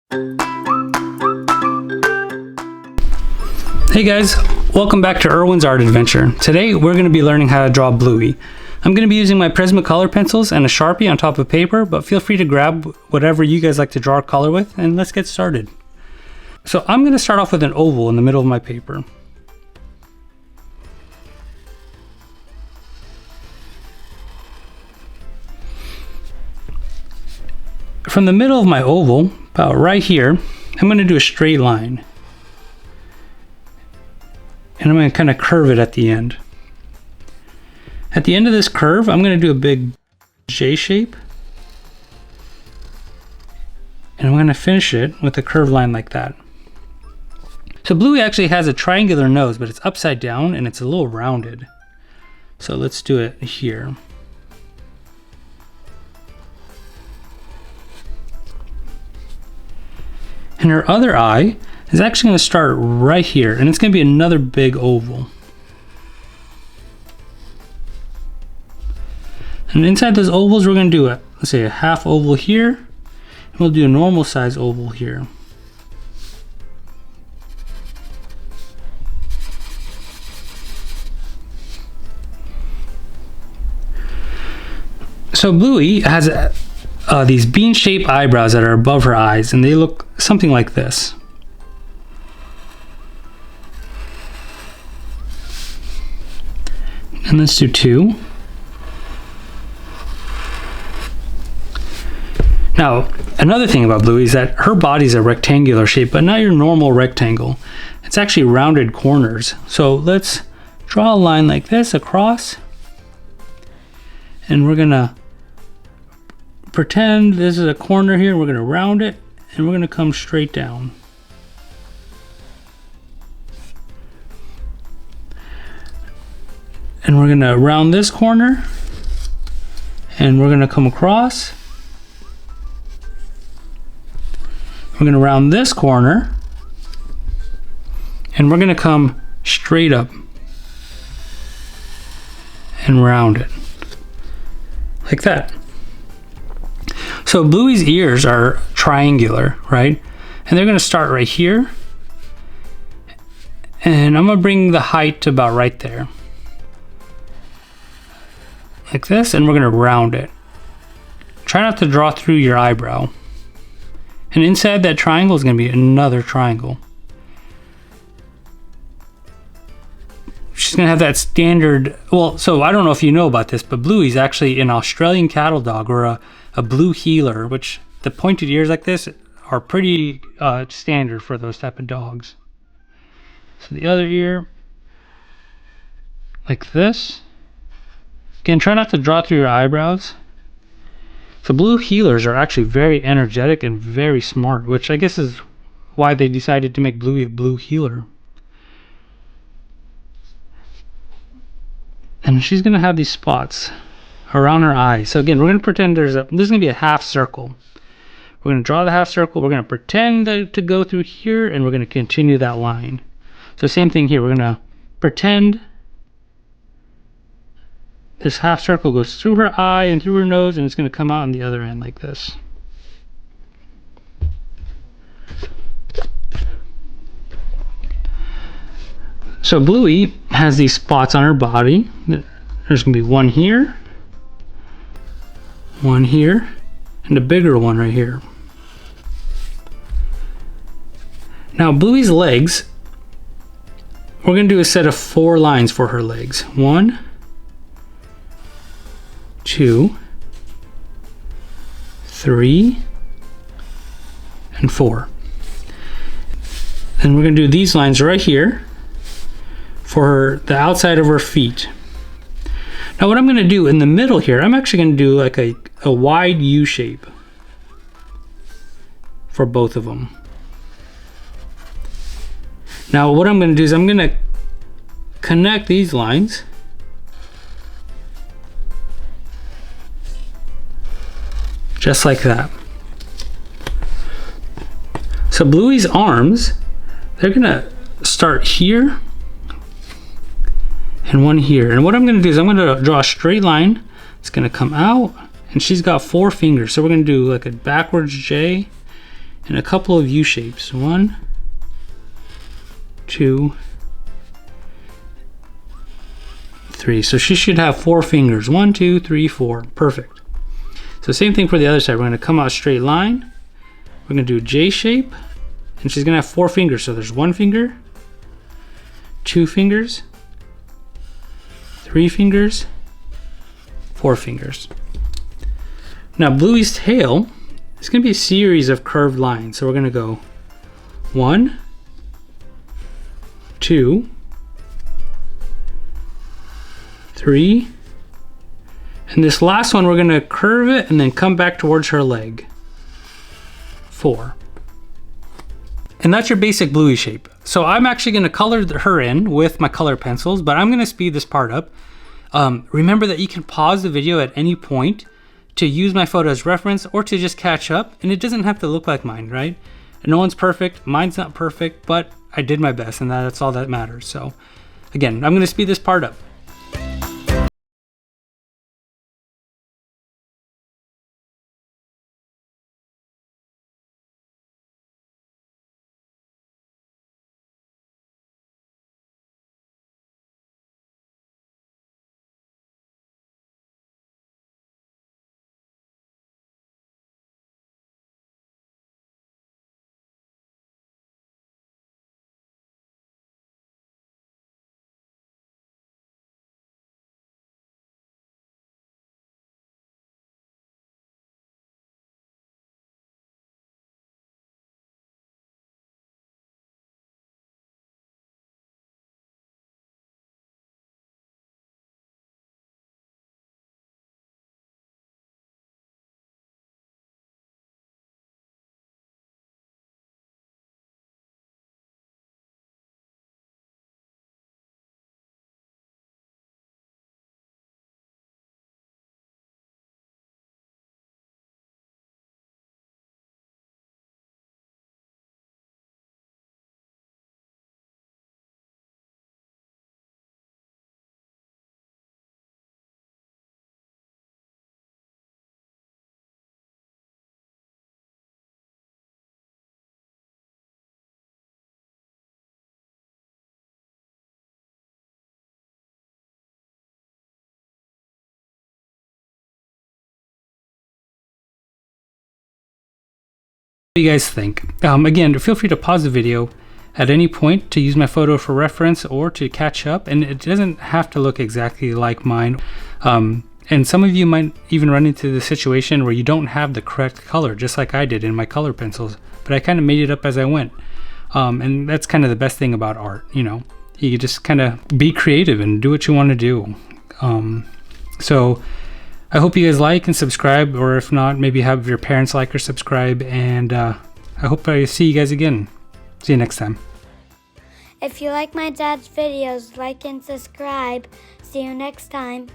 Hey guys, welcome back to Erwin's Art Adventure. Today we're going to be learning how to draw Bluey. I'm going to be using my Prismacolor pencils and a Sharpie on top of paper, but feel free to grab whatever you guys like to draw color with, and let's get started. So I'm going to start off with an oval in the middle of my paper. From the middle of my oval, about right here, I'm going to do a straight line. And I'm going to kind of curve it at the end. At the end of this curve, I'm going to do a big J shape. And I'm going to finish it with a curved line like that. So Bluey actually has a triangular nose, but it's upside down and it's a little rounded. So let's do it here. And her other eye is actually going to start right here, and it's going to be another big oval. And inside those ovals, we're going to do let's say a half oval here, and we'll do a normal size oval here. So Bluey has these bean-shaped eyebrows that are above her eyes, and they look something like this. And let's do 2. Now, another thing about Bluey is that her body's a rectangular shape, but not your normal rectangle. It's actually rounded corners. So let's draw a line like this across, and we're gonna pretend this is a corner here. We're gonna round it, and we're gonna come straight down. And we're gonna round this corner, and we're gonna come across. We're gonna round this corner, and we're gonna come straight up and round it like that. So Bluey's ears are triangular, right? And they're gonna start right here, and I'm gonna bring the height to about right there. Like this, and we're going to round it. Try not to draw through your eyebrow. And inside that triangle is going to be another triangle. She's going to have that standard, well, so I don't know if you know about this, but Bluey's actually an Australian cattle dog, or a blue heeler, which the pointed ears like this are pretty standard for those type of dogs. So the other ear, like this. Again, try not to draw through your eyebrows. So blue heelers are actually very energetic and very smart, which I guess is why they decided to make Bluey a blue heeler. And she's going to have these spots around her eyes. So again, we're going to pretend this is going to be a half circle. We're going to draw the half circle. We're going to pretend to go through here, and we're going to continue that line. So same thing here. We're going to pretend this half circle goes through her eye and through her nose, and it's going to come out on the other end like this. So Bluey has these spots on her body. There's going to be one here, and a bigger one right here. Now Bluey's legs, we're going to do a set of 4 lines for her legs. 1, 2, 3, and 4. And we're going to do these lines right here for the outside of her feet. Now what I'm going to do in the middle here, I'm actually going to do like a wide U shape for both of them. Now what I'm going to do is I'm going to connect these lines just like that. So Bluey's arms, they're gonna start here and one here. And what I'm gonna do is I'm gonna draw a straight line. It's gonna come out, and she's got 4 fingers. So we're gonna do like a backwards J and a couple of U shapes. 1, 2, 3. So she should have 4 fingers. 1, 2, 3, 4. Perfect. So same thing for the other side. We're going to come out a straight line. We're going to do a J shape, and she's going to have 4 fingers. So there's 1 finger, 2 fingers, 3 fingers, 4 fingers. Now Bluey's tail is going to be a series of curved lines. So we're going to go 1, 2, 3, and this last one we're going to curve it and then come back towards her leg. 4. And that's your basic Bluey shape. So I'm actually going to color her in with my color pencils, but I'm going to speed this part up. Remember that you can pause the video at any point to use my photo as reference or to just catch up, and it doesn't have to look like mine, right? And no one's perfect, mine's not perfect, but I did my best, and that's all that matters. So again, I'm going to speed this part up. What do you guys think? Again, feel free to pause the video at any point to use my photo for reference or to catch up, and it doesn't have to look exactly like mine. And some of you might even run into the situation where you don't have the correct color, just like I did in my color pencils, but I kind of made it up as I went. And that's kind of the best thing about art, you know. You just kind of be creative and do what you want to do. So I hope you guys like and subscribe, or if not, maybe have your parents like or subscribe, and I hope I see you guys again. See you next time. If you like my dad's videos, like and subscribe. See you next time.